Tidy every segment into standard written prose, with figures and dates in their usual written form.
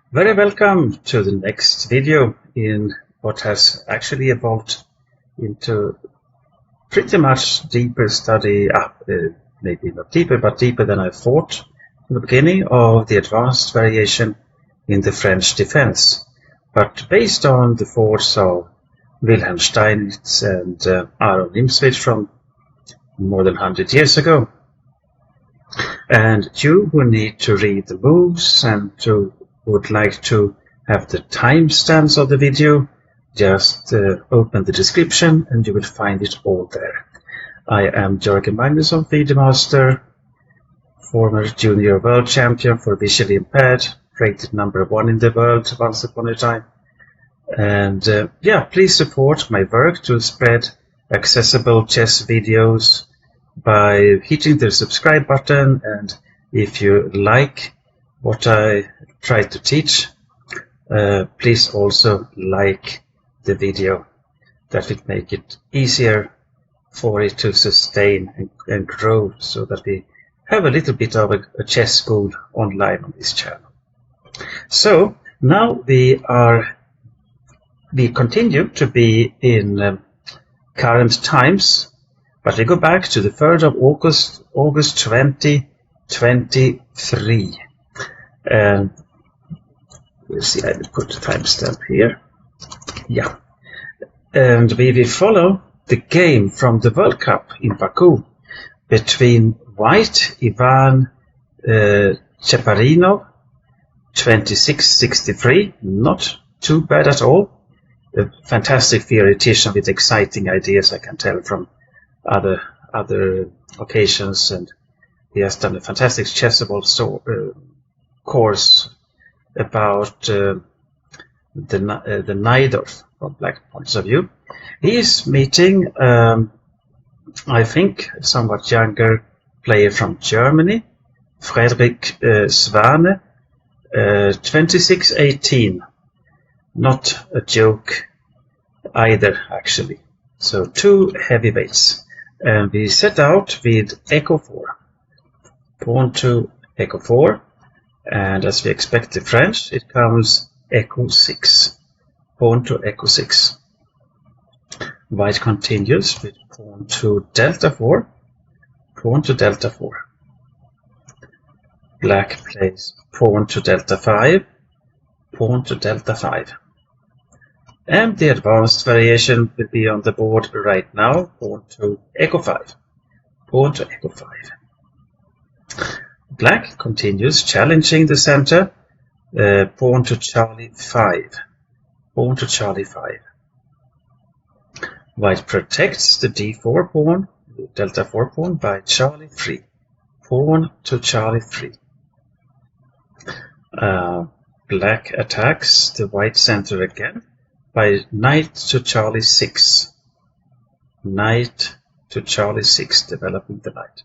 Very welcome to the next video in what has actually evolved into pretty much deeper study, maybe not deeper, but deeper than I thought in the beginning, of the advanced variation in the French defense, but based on the thoughts of Wilhelm Steinitz and Aaron Nimzowitsch from more than 100 years ago. And you who need to read the moves and would like to have the timestamps of the video, just open the description and you will find it all there. I am Jörgen Magnusson, FIDE master, former junior world champion for visually impaired, rated #1 in the world once upon a time. And please support my work to spread accessible chess videos by hitting the subscribe button, and if you like what I try to teach, please also like the video. That will make it easier for it to sustain and grow, so that we have a little bit of a chess school online on this channel. So now we continue to be in current times, but we go back to the 3rd of August 2023. And we'll see, I will put the timestamp here. Yeah. And we will follow the game from the World Cup in Baku between White Ivan Cheparinov, 26-63, not too bad at all. A fantastic theoretician with exciting ideas, I can tell from other occasions, and he has done a fantastic chessable course about the Ne4 from black points of view. He is meeting, I think, a somewhat younger player from Germany, Frederik Svane, 26-18. Not a joke either, actually. So two heavyweights. And we set out with Qh4. Pawn to Qh4. And as we expect the French, it comes Qx6. Pawn to Qx6. White continues with pawn to delta 4. Pawn to delta 4. Black plays pawn to delta 5. Pawn to delta 5. And the advanced variation will be on the board right now. Pawn to Qh5. Pawn to Qh5. Black continues challenging the center. Pawn to Charlie 5. Pawn to Charlie 5. White protects the d4 pawn, delta 4 pawn, by Charlie 3. Pawn to Charlie 3. Black attacks the white center again by knight to Charlie 6. Knight to Charlie 6, developing the knight.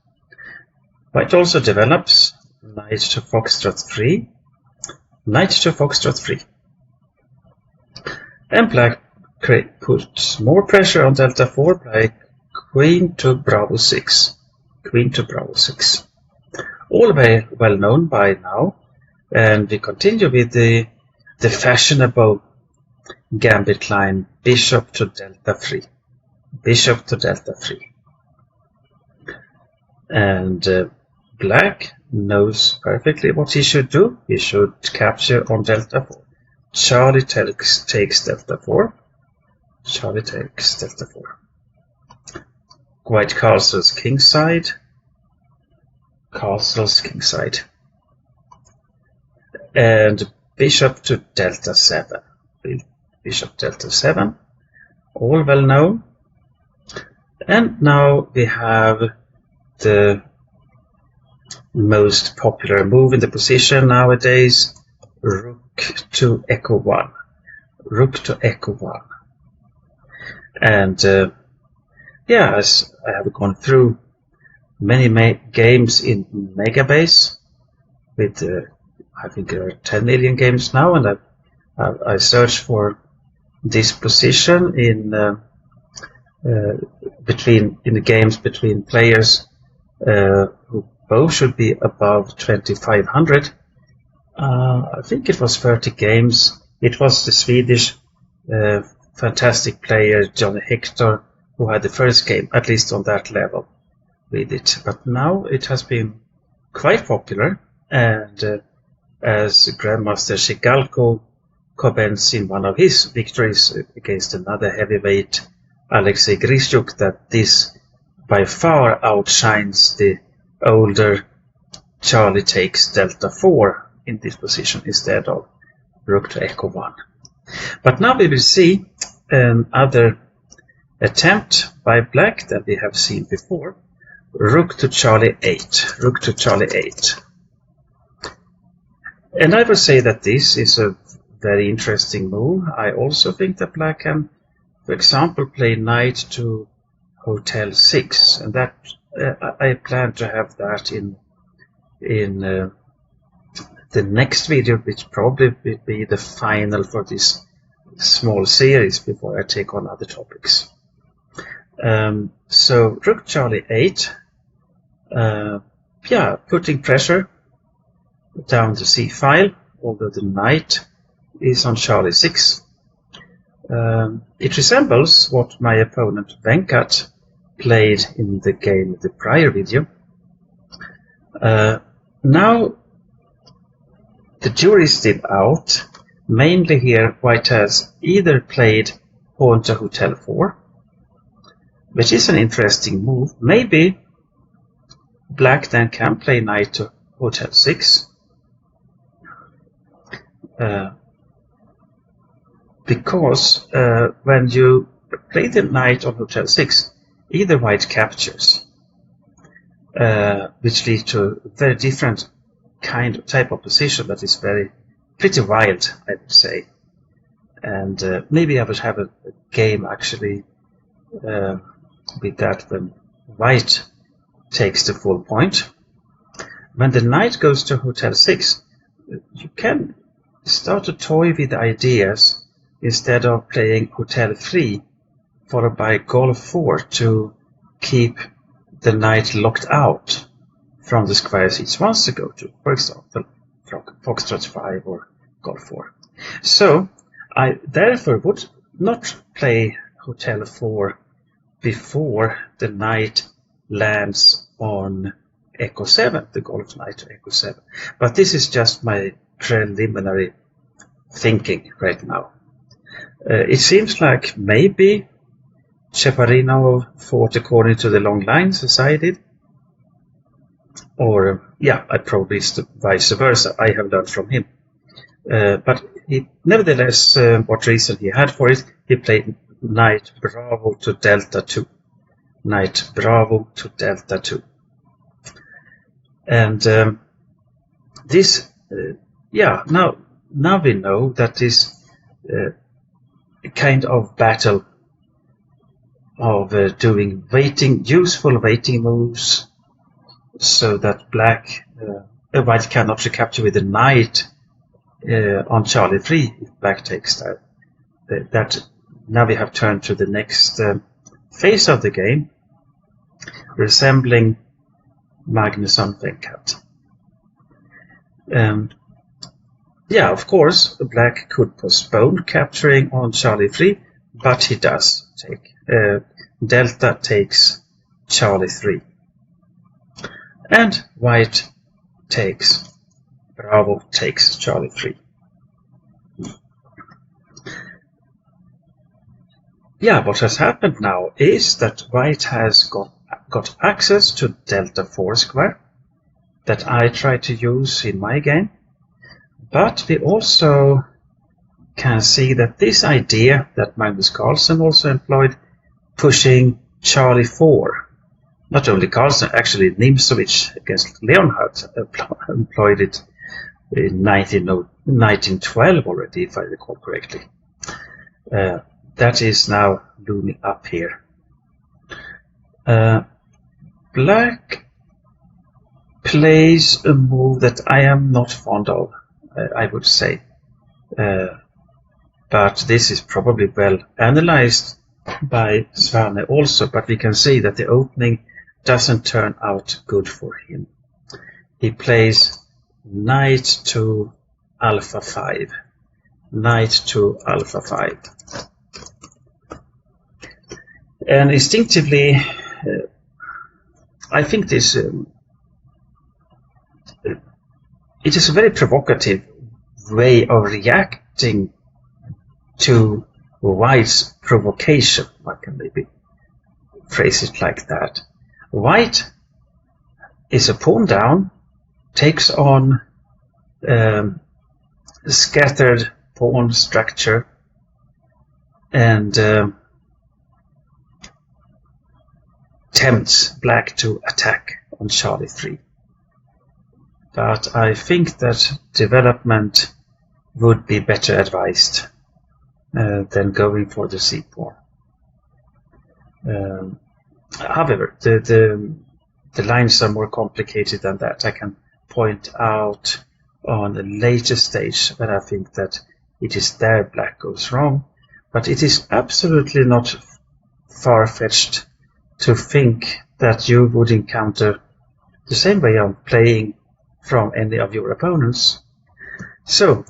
White also develops knight to Foxtrot 3. Knight to Foxtrot 3. And black puts more pressure on delta 4 by queen to Bravo 6. Queen to Bravo 6. All very well known by now. And we continue with the fashionable gambit line, bishop to delta 3. Bishop to delta 3. And black knows perfectly what he should do. He should capture on delta 4. Charlie takes delta 4. Charlie takes delta 4. White castles kingside. Castles kingside. And bishop to delta 7. Bishop delta 7. All well known. And now we have the most popular move in the position nowadays, rook to Qh1. Rook to Qh1. And as I have gone through many games in Megabase, with I think there are 10 million games now, and I searched for this position in the games between players who both should be above 2500. I think it was 30 games. It was the Swedish fantastic player Johnny Hector who had the first game, at least on that level, with it. But now it has been quite popular, and as Grandmaster Shigalko comments in one of his victories against another heavyweight, Alexei Grishuk, that this by far outshines the older Charlie takes Delta 4 in this position instead of Rook to Echo 1. But now we will see another attempt by Black that we have seen before. Rook to Charlie 8. Rook to Charlie 8. And I will say that this is a very interesting move. I also think that Black can, for example, play Knight to Hotel 6, and that I plan to have that in the next video, which probably will be the final for this small series before I take on other topics. So Rook Charlie 8, yeah, putting pressure down the C file, although the knight is on Charlie 6. It resembles what my opponent Venkat played in the game, the prior video. Now the jury is still out. Mainly here White has either played pawn to Hotel 4, which is an interesting move. Maybe Black then can play Knight to Hotel 6. Because when you play the Knight on Hotel 6, either White captures, which leads to a very different type of position that is pretty wild, I would say. And maybe I would have a game actually with that when White takes the full point. When the Knight goes to Hotel 6, you can start to toy with ideas instead of playing Hotel 3 followed by Golf 4 to keep the Knight locked out from the squares it wants to go to, for example, Foxtrot 5 or Golf 4. So I therefore would not play Hotel 4 before the Knight lands on Echo 7, the Golf Knight to Echo 7. But this is just my preliminary thinking right now. It seems like maybe Cheparinov fought according to the long lines as I did. Or, yeah, I probably vice versa. I have learned from him. But he, nevertheless, what reason he had for it, he played Knight Bravo to Delta 2. Knight Bravo to Delta 2. And this, yeah, now we know that this kind of battle of doing useful waiting moves, so that White cannot recapture with the Knight on Charlie 3 if Black takes that. That now we have turned to the next phase of the game, resembling Magnusson Venkat. Yeah, of course, Black could postpone capturing on Charlie 3, but he does take. Delta takes Charlie 3. And White takes. Bravo takes Charlie 3. Yeah, what has happened now is that White has got access to Delta 4 square that I try to use in my game. But we also can see that this idea that Magnus Carlsen also employed, pushing Charlie 4, not only Carlsen, actually Nimzowitsch-Leonhardt employed it in 1912 already, if I recall correctly. That is now looming up here. Black plays a move that I am not fond of, I would say. But this is probably well analyzed by Svane also, but we can see that the opening doesn't turn out good for him. He plays Knight to alpha 5. Knight to alpha 5. And instinctively, I think this it is a very provocative way of reacting to White's provocation. I can maybe phrase it like that. White is a pawn down, takes on scattered pawn structure, and tempts Black to attack on Charlie 3. But I think that development would be better advised than going for the c pawn. However, the lines are more complicated than that. I can point out on a later stage where I think that it is there Black goes wrong, but it is absolutely not far-fetched to think that you would encounter the same way of playing from any of your opponents. So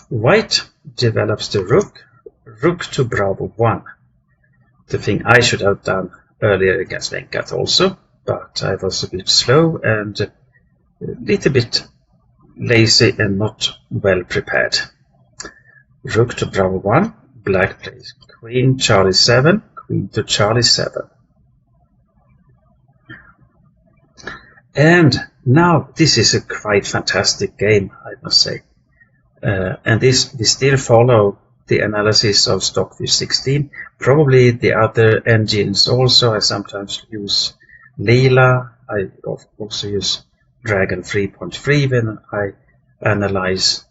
White develops the rook to bravo 1. The thing I should have done earlier against Venkat also, but I was a bit slow and a little bit lazy and not well prepared. Rook to bravo 1. Black plays queen Charlie 7, queen to Charlie 7. And now this is a quite fantastic game, I must say. And this we still follow the analysis of Stockfish 16. Probably the other engines also. I sometimes use Leela. I also use Dragon 3.3 when I analyze.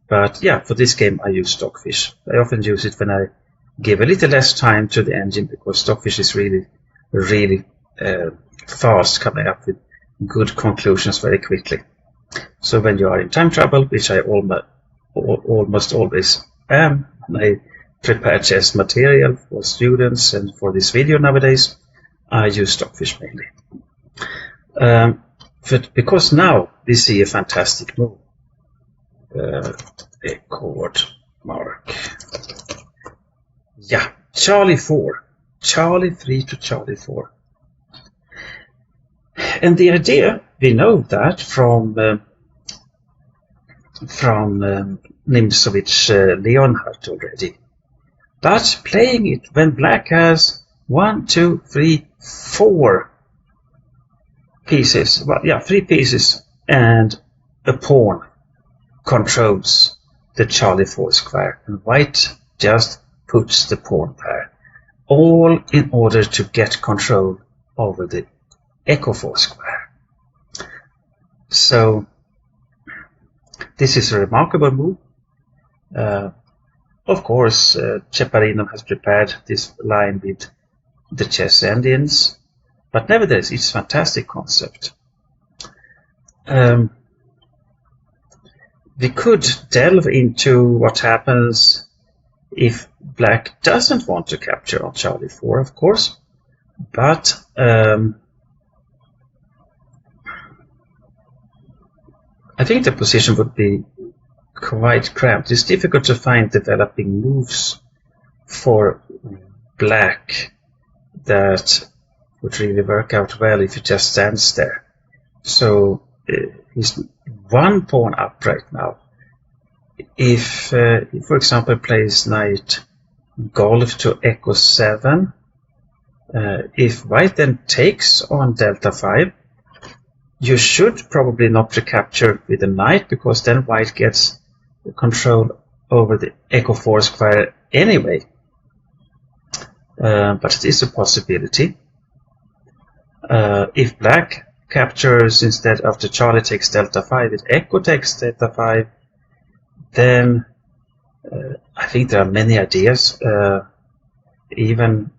But yeah, for this game I use Stockfish. I often use it when I give a little less time to the engine, because Stockfish is really fast, coming up with good conclusions very quickly. So when you are in time trouble, which I almost always am, I prepare chess material for students and for this video nowadays, I use Stockfish mainly. Because now we see a fantastic move. A chord mark. Yeah, Charlie 4. Charlie 3 to Charlie 4. And the idea, we know that from Nimzowitsch-Leonhardt already. But playing it when Black has 1, 2, 3, 4 pieces, well, yeah, 3 pieces, and a pawn controls the Charlie 4 square, and White just puts the pawn pair, all in order to get control over the Echo 4 square. So this is a remarkable move. Of course, Cheparinov has prepared this line with the chess engines, but nevertheless, it's a fantastic concept. We could delve into what happens if Black doesn't want to capture on Charlie 4, of course, but I think the position would be quite cramped. It's difficult to find developing moves for Black that would really work out well if he just stands there. So he's 1 pawn up right now. If he, for example, plays knight golf to Echo 7, if White then takes on delta 5, you should probably not recapture with a knight, because then White gets control over the Echo 4 square anyway. But it is a possibility. If Black captures instead after Charlie takes delta 5, if Echo takes delta 5, then I think there are many ideas. Even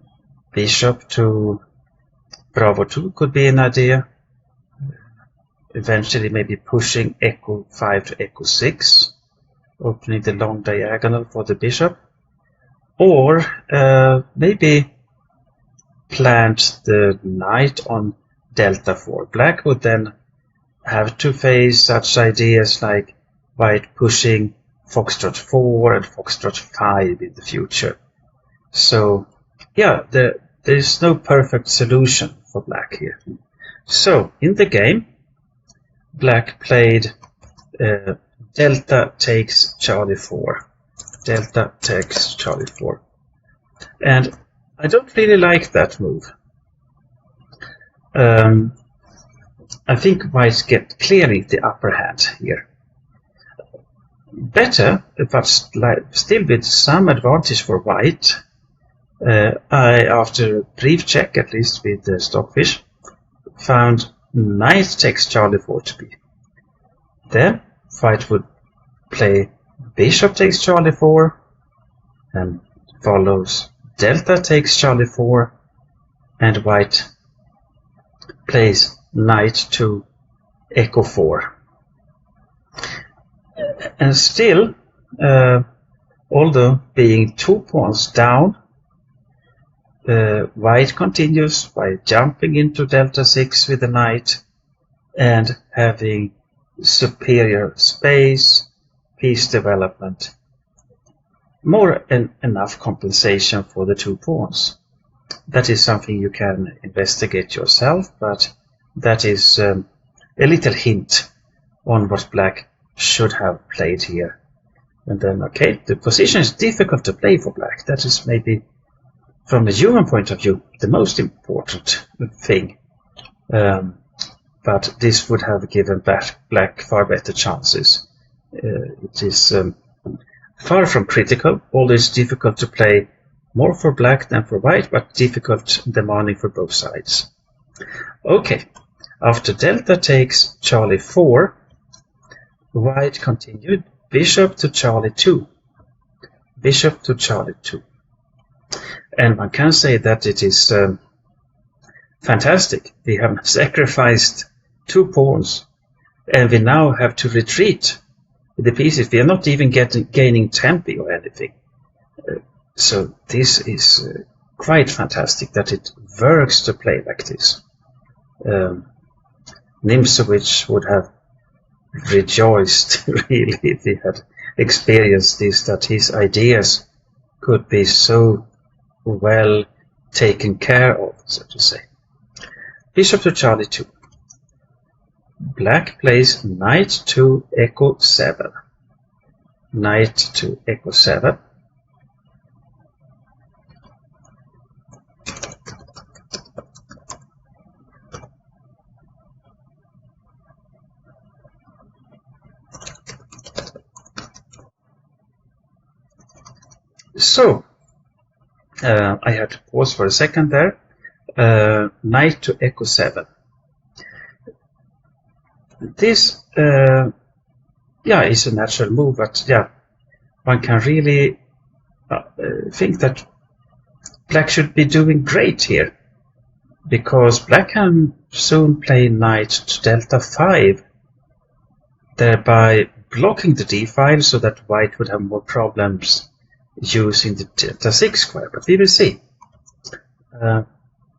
bishop to bravo 2 could be an idea. Eventually maybe pushing Echo 5 to Echo 6, opening the long diagonal for the bishop. Or maybe plant the knight on delta 4. Black would then have to face such ideas like white pushing Foxtrot 4 and Foxtrot 5 in the future. So yeah, there is no perfect solution for black here. So in the game, black played delta takes Charlie 4. Delta takes Charlie 4. And I don't really like that move. I think whites get clearly the upper hand here. Better, but still with some advantage for white. I, after a brief check, at least with the Stockfish, found knight takes Charlie 4 to be. Then white would play bishop takes Charlie 4, and follows delta takes Charlie 4, and white plays knight to echo 4. And still, although being 2 pawns down, white continues by jumping into delta 6 with the knight and having superior space, piece development, more than enough compensation for the 2 pawns. That is something you can investigate yourself, but that is a little hint on what black should have played here. And then, okay, the position is difficult to play for black. That is maybe, from the human point of view, the most important thing. But this would have given black far better chances. It is far from critical. Always difficult to play, more for black than for white, but difficult, demanding for both sides. Okay, after delta takes Charlie 4, white continued bishop to Charlie 2. Bishop to Charlie 2. And one can say that it is fantastic. We have sacrificed 2 pawns, and we now have to retreat with the pieces. We are not even gaining tempi or anything. So this is quite fantastic that it works to play like this. Nimzowitsch would have rejoiced really if he had experienced this, that his ideas could be so well taken care of, so to say. Bishop to Charlie 2. Black plays knight to echo 7. Knight to echo 7. So, I had to pause for a second there. Knight to echo 7. This, yeah, is a natural move, but yeah, one can really think that black should be doing great here, because black can soon play knight to delta 5, thereby blocking the d file so that white would have more problems using the delta 6 square, but we will see.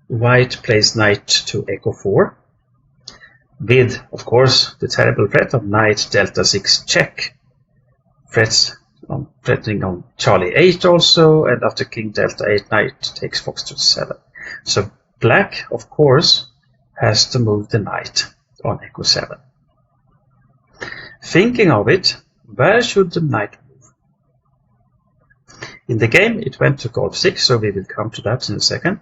White plays knight to echo 4, with, of course, the terrible threat of knight delta 6 check. Threatening on Charlie 8 also, and after king delta 8, knight takes foxtrot 7. So black, of course, has to move the knight on echo 7. Thinking of it, where should the knight move? In the game, it went to golf 6, so we will come to that in a second.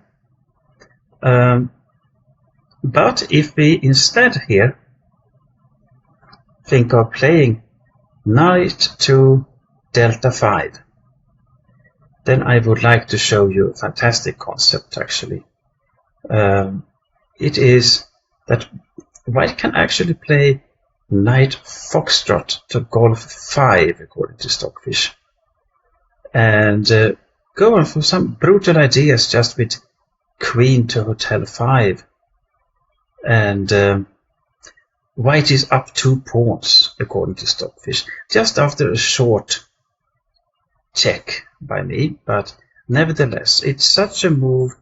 But if we instead here think of playing knight to delta 5, then I would like to show you a fantastic concept actually. It is that white can actually play knight foxtrot to golf 5 according to Stockfish, and go on for some brutal ideas just with queen to hotel 5, and white is up 2 pawns according to Stockfish, just after a short check by me, but nevertheless it's such a move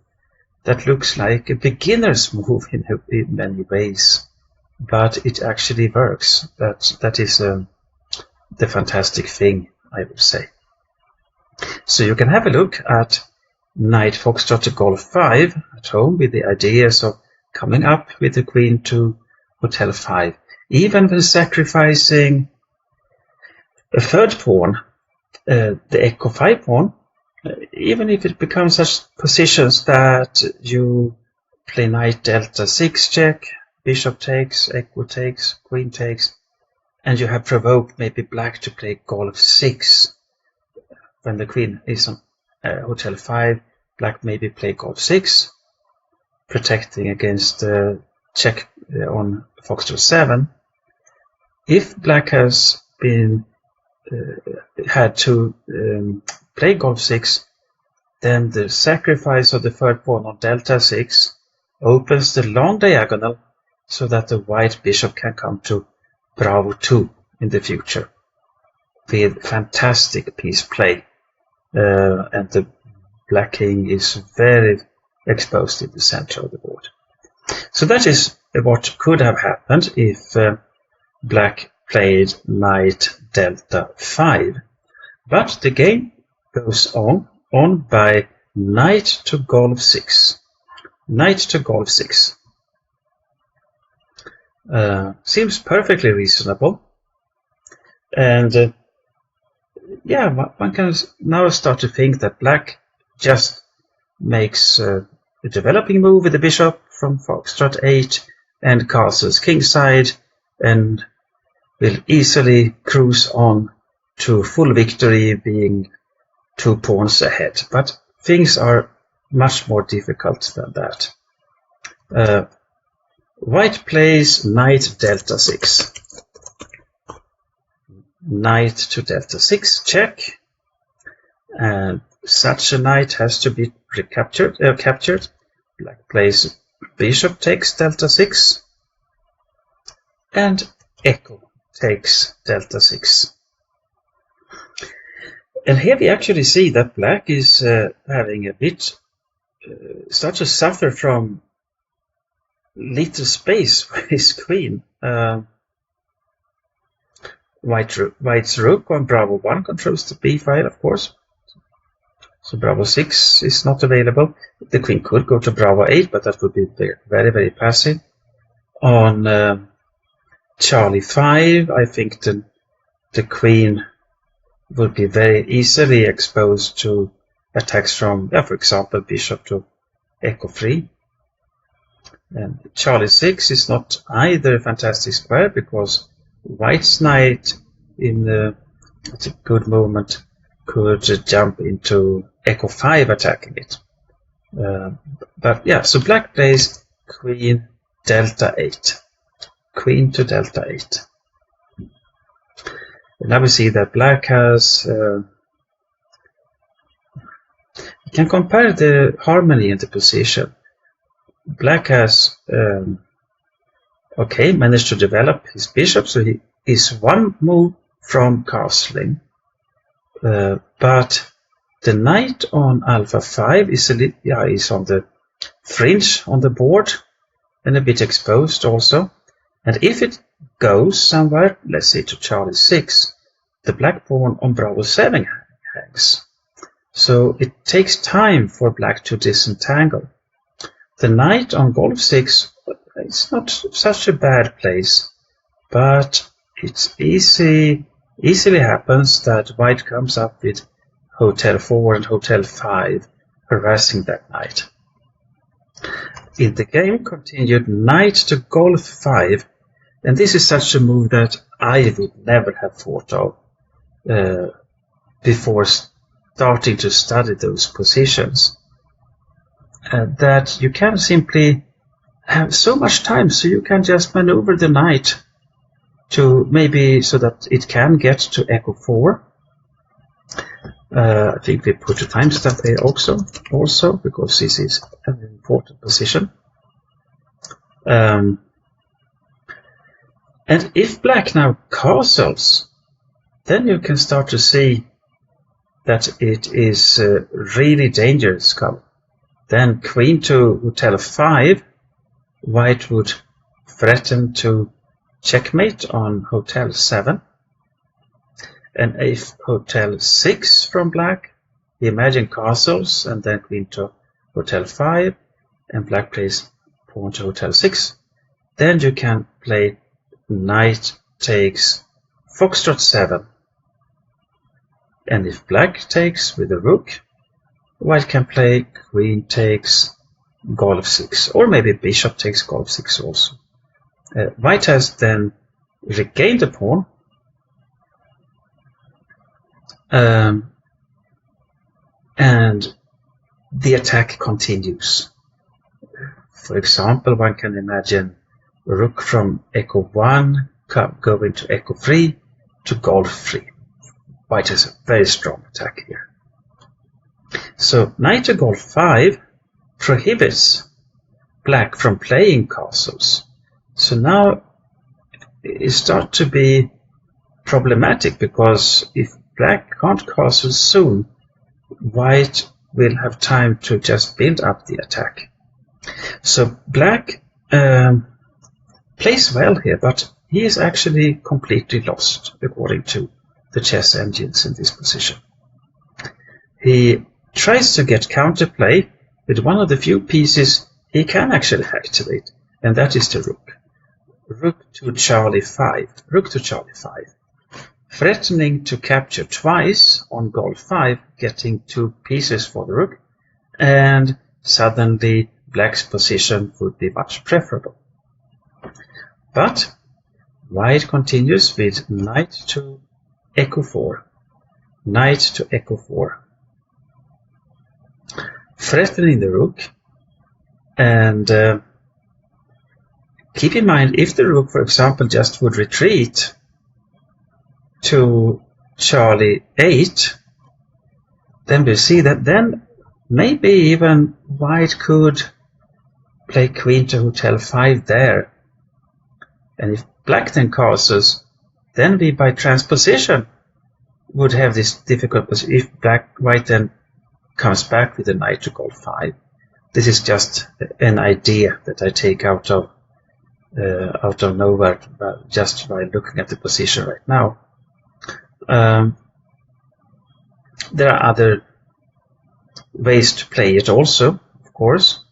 that looks like a beginner's move in many ways, but it actually works. That is the fantastic thing, I would say. So you can have a look at Knight Foxtrot to Golf 5 at home with the ideas of coming up with the queen to Hotel 5. Even when sacrificing a third pawn, the Echo 5 pawn, even if it becomes such positions that you play Knight Delta 6 check, Bishop takes, Echo takes, Queen takes, and you have provoked maybe Black to play Golf 6 when the Queen is on Hotel 5, Black maybe play Golf 6, protecting against check on Foxtrot 7. If Black has been had to play Golf 6, then the sacrifice of the third pawn on Delta 6 opens the long diagonal so that the white bishop can come to Bravo 2 in the future with fantastic piece play, and the Black king is very exposed in the center of the board. So that is what could have happened if Black played Knight Delta 5. But the game goes on by Knight to Golf 6. Knight to Golf 6. Seems perfectly reasonable. And yeah, one can now start to think that Black just makes a developing move with the bishop from Foxtrot 8 and castles kingside, and will easily cruise on to full victory, being 2 pawns ahead. But things are much more difficult than that. White plays Knight Delta 6. Knight to Delta 6 check, and such a knight has to be captured. Black plays Bishop takes Delta 6, and Echo takes Delta 6. And here we actually see that Black is having a bit start to suffer from little space for his queen. White's rook on Bravo 1 controls the B file, of course. So Bravo 6 is not available. The queen could go to Bravo 8, but that would be very, very passive. On Charlie 5, I think the queen would be very easily exposed to attacks from, for example, Bishop to Echo 3. And Charlie 6 is not either a fantastic square, because White's knight at a good moment could jump into Echo 5 attacking it. But yeah, so Black plays Queen Delta 8. Queen to Delta 8. And now we see that Black has... you can compare the harmony in the position. Black has managed to develop his bishop, so he is one move from castling. But the knight on Alpha 5 is is on the fringe on the board and a bit exposed also. And if it goes somewhere, let's say to Charlie 6, the black pawn on Bravo 7 hangs. So it takes time for Black to disentangle. The knight on Golf 6, it's not such a bad place, but it's easily happens that White comes up with Hotel 4 and Hotel 5, harassing that knight. In the game continued Knight to Golf 5, and this is such a move that I would never have thought of before starting to study those positions. That you can simply have so much time, so you can just maneuver the knight to maybe so that it can get to Echo 4. I think we put a timestamp there also because this is an important position. And if Black now castles, then you can start to see that it is really dangerous. Then Queen to Hotel 5, White would threaten to checkmate on Hotel 7. and if hotel 6 from black, imagine castles and then queen to hotel 5, and black plays pawn to hotel 6, then you can play knight takes foxtrot 7. And if black takes with the rook, white can play queen takes golf 6, or maybe bishop takes golf 6 also. White has then regained the pawn, and the attack continues. For example, one can imagine rook from echo 1 going to echo 3 to golf 3. White has a very strong attack here. So knight to golf 5 prohibits black from playing castles. So now it starts to be problematic, because if black can't castle soon, white will have time to just build up the attack. So black plays well here, but he is actually completely lost according to the chess engines in this position. He tries to get counterplay with one of the few pieces he can actually activate, and that is the rook. Rook to Charlie 5. Rook to Charlie 5. Threatening to capture twice on golf 5, getting 2 pieces for the rook, and suddenly black's position would be much preferable. But white continues with knight to echo 4. Knight to echo 4. Threatening the rook, and keep in mind, if the rook, for example, just would retreat to Charlie 8, then we'll see that then maybe even white could play queen to hotel 5 there. And if black then castles, then we by transposition would have this difficult position. If white then comes back with a knight to golf 5. This is just an idea that I take out of nowhere, just by looking at the position right now. There are other ways to play it also, of course.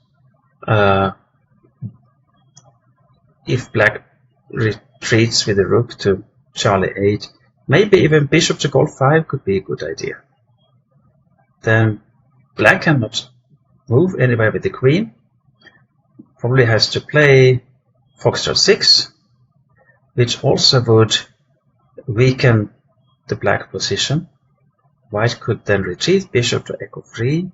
If black retreats with the rook to Charlie 8, maybe even bishop to golf 5 could be a good idea. Then black cannot move anywhere with the queen. Probably has to play foxtrot 6, which also would weaken the black position. White could then retreat bishop to echo 3,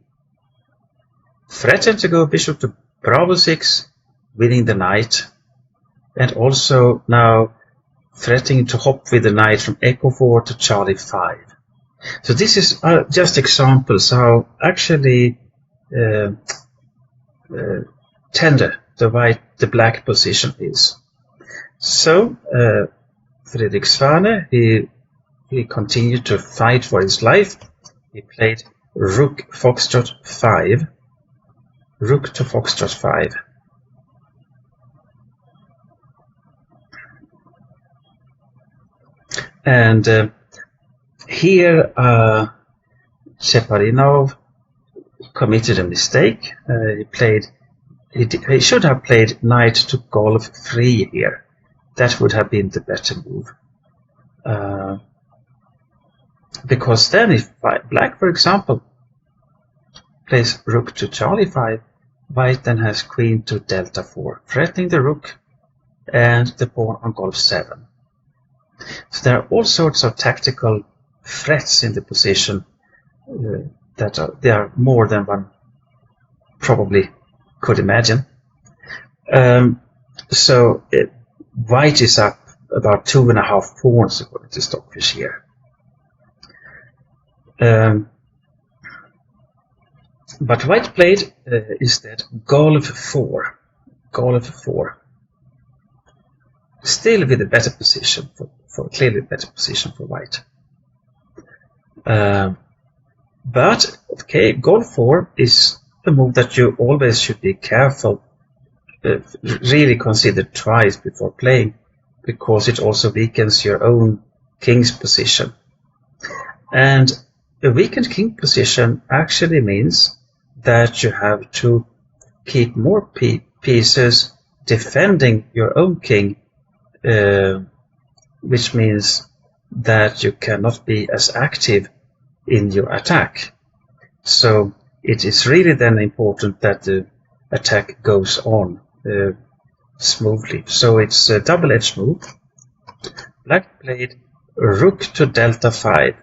threaten to go bishop to bravo 6, winning the knight, and also now threatening to hop with the knight from echo 4 to Charlie 5. So this is just examples how actually tender the black position is. So Frederik Svane, he continued to fight for his life. He played rook foxtrot 5, rook to foxtrot 5. And here Cheparinov committed a mistake. He should have played knight to golf 3 here. That would have been the better move. Because then if black, for example, plays rook to Charlie 5, white then has queen to delta 4, threatening the rook and the pawn on golf 7. So there are all sorts of tactical threats in the position there are more than one probably could imagine. So white is up about 2.5 pawns according to Stockfish here. But white played instead golf 4. Golf 4. Still with a better position for clearly better position for white. But okay, golf 4 is a move that you always should be careful, really consider twice before playing, because it also weakens your own king's position. And a weakened king position actually means that you have to keep more pieces defending your own king, which means that you cannot be as active in your attack. So it is really then important that the attack goes on smoothly. So it's a double-edged move. Black played rook to delta 5.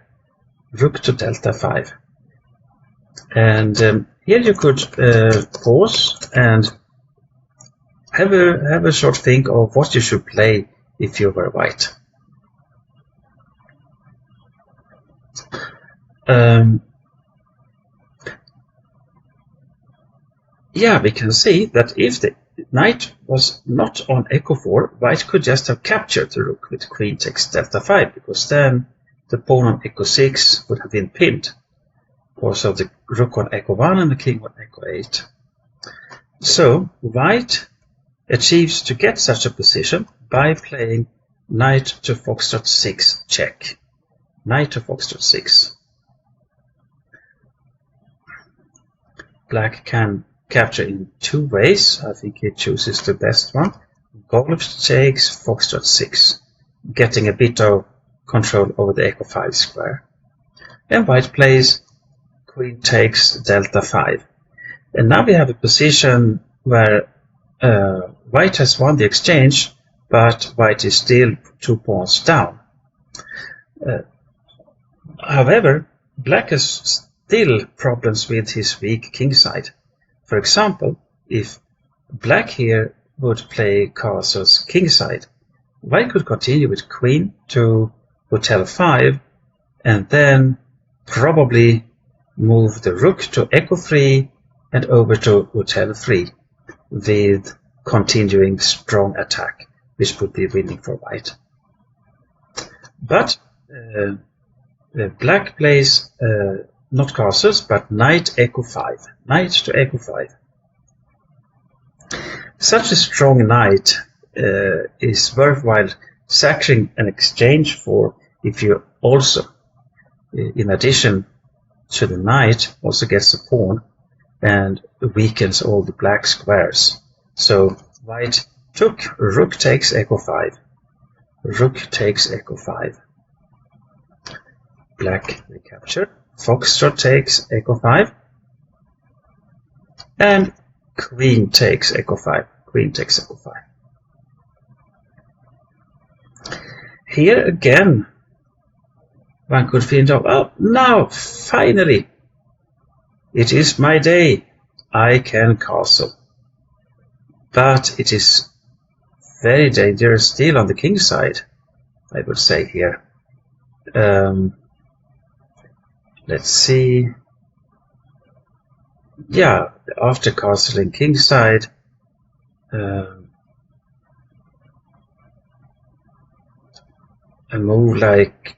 Rook to delta 5. And here you could pause and have a short think of what you should play if you were white. Yeah, we can see that if the knight was not on echo 4, white could just have captured the rook with queen takes delta 5, because then the pawn on echo 6 would have been pinned. Also the rook on echo 1 and the king on echo 8. So white achieves to get such a position by playing knight to foxtrot 6 check. Knight to foxtrot 6. Black can capture in two ways. I think he chooses the best one. Golf takes foxtrot 6, getting a bit of control over the echo 5 square. And white plays queen takes delta 5. And now we have a position where white has won the exchange, but white is still 2 pawns down. However, black has still problems with his weak king side. For example, if black here would play castle's king side, white could continue with queen to hotel 5 and then probably move the rook to echo 3 and over to hotel 3 with continuing strong attack, which would be winning for white. But black plays not castles, but knight echo 5. Knight to echo 5. Such a strong knight is worthwhile sacking an exchange for if you also, in addition to the knight, also gets a pawn and weakens all the black squares. So white took rook takes echo 5. Rook takes echo 5. Black recaptured. Foxtrot takes echo 5. And queen takes echo 5. Queen takes echo 5. Here again, one could think of, oh, now, finally, it is my day. I can castle. But it is very dangerous still on the king side, I would say here. Let's see. Yeah, after castling king side, a move like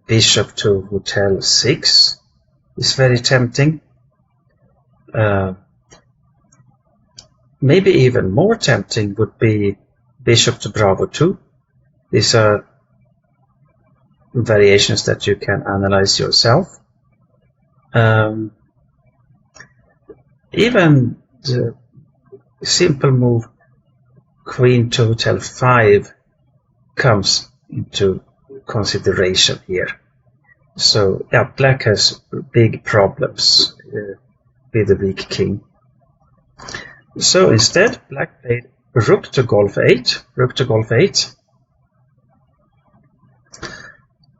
bishop to hotel 6 is very tempting. Maybe even more tempting would be bishop to bravo 2. These are variations that you can analyze yourself. Even the simple move queen to hotel 5 comes into consideration here. So yeah, black has big problems with the weak king. So instead, black played rook to golf 8. Rook to golf 8.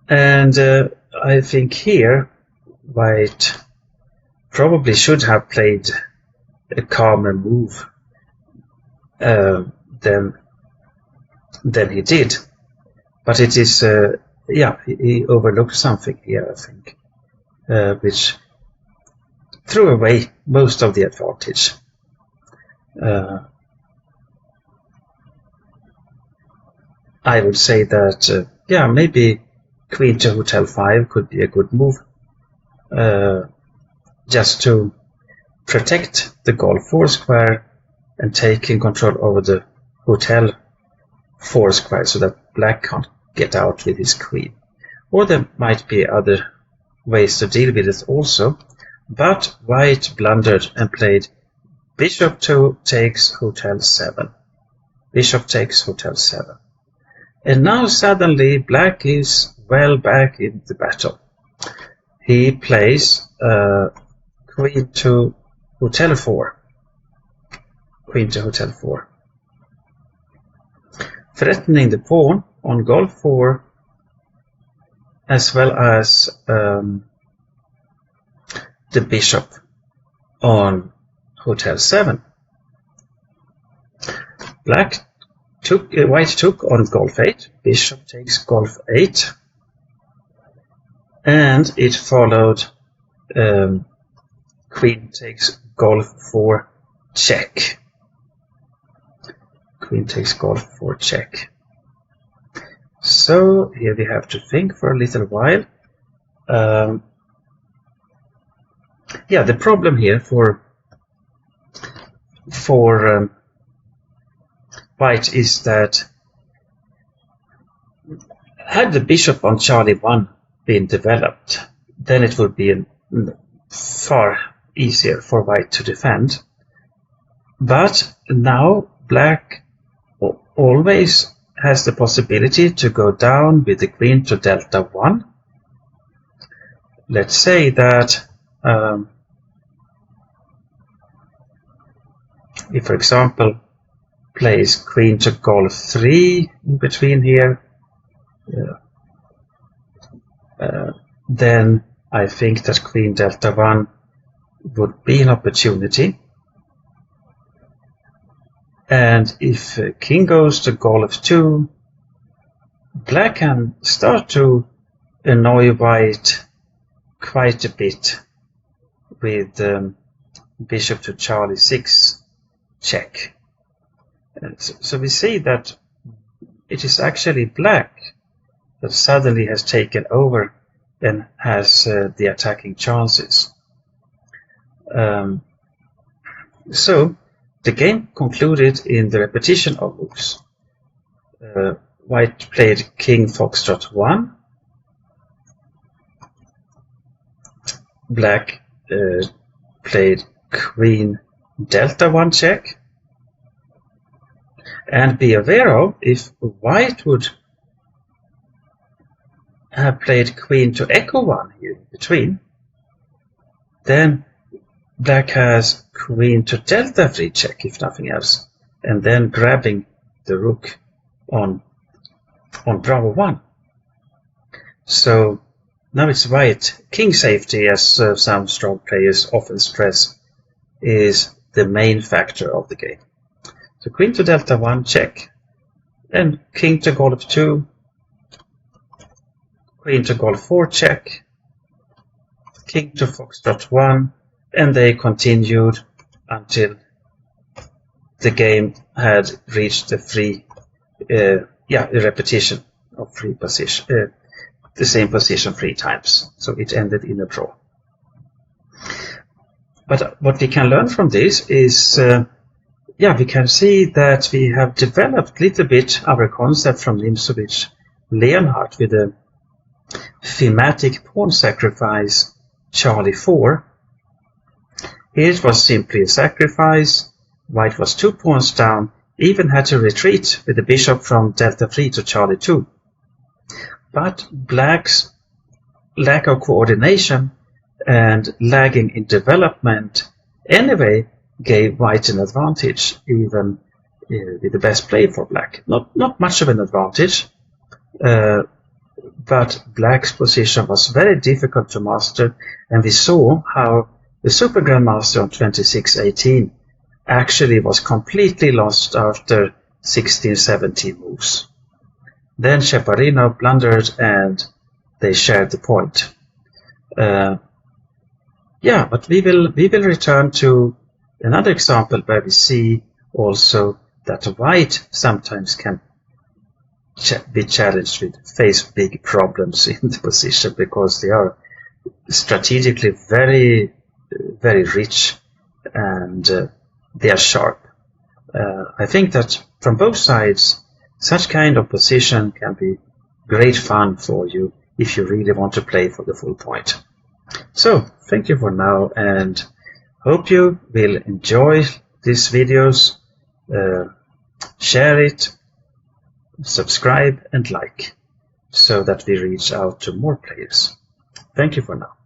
And I think here white probably should have played a calmer move than he did. But it is, yeah, he overlooked something here, I think, which threw away most of the advantage. I would say that, yeah, maybe queen to hotel 5 could be a good move, just to protect the golf 4 square and taking control over the hotel 4 square so that black can't get out with his queen. Or there might be other ways to deal with it also, but white blundered and played bishop 2 takes hotel 7. Bishop takes hotel 7. And now suddenly black is well back in the battle. He plays queen to hotel 4. Queen to hotel 4. Threatening the pawn on golf 4, as well as the bishop on hotel 7. White took on golf 8, bishop takes golf 8, and it followed queen takes golf 4 check. Queen takes golf 4 check. So here we have to think for a little while. Yeah, the problem here for white is that had the bishop on Charlie 1 been developed, then it would be far easier for white to defend. But now black always has the possibility to go down with the queen to delta 1. Let's say that if, for example, plays queen to golf 3 in between here, then I think that queen delta 1 would be an opportunity. And if king goes to golf 2, black can start to annoy white quite a bit with bishop to Charlie 6 check. So we see that it is actually black that suddenly has taken over and has the attacking chances. So the game concluded in the repetition of moves. White played king foxtrot 1. Black played queen delta 1 check. And be aware of, if white would have played queen to echo 1 here in between, then black has queen to delta 3 check, if nothing else, and then grabbing the rook on bravo 1. So now it's white. King safety, as some strong players often stress, is the main factor of the game. So queen to delta 1 check, and king to golf 2, queen to golf 4 check, king to foxtrot 1, and they continued until the game had reached the repetition of the same position 3 times. So it ended in a draw. But what we can learn from this is, we can see that we have developed a little bit our concept from Nimzowitsch-Leonhardt with the thematic pawn sacrifice Charlie 4. Here it was simply a sacrifice. White was 2 pawns down, even had to retreat with the bishop from delta 3 to Charlie 2. But black's lack of coordination and lagging in development anyway gave white an advantage, even with the best play for black. Not much of an advantage, but black's position was very difficult to master, and we saw how the Super Grandmaster on 26-18 actually was completely lost after 16-17 moves. Then Cheparinov blundered and they shared the point. But we will return to another example where we see also that white sometimes can be challenged with face big problems in the position because they are strategically very, very rich and they are sharp. I think that from both sides, such kind of position can be great fun for you if you really want to play for the full point. So thank you for now, and hope you will enjoy these videos. Share it, subscribe and like, so that we reach out to more players. Thank you for now.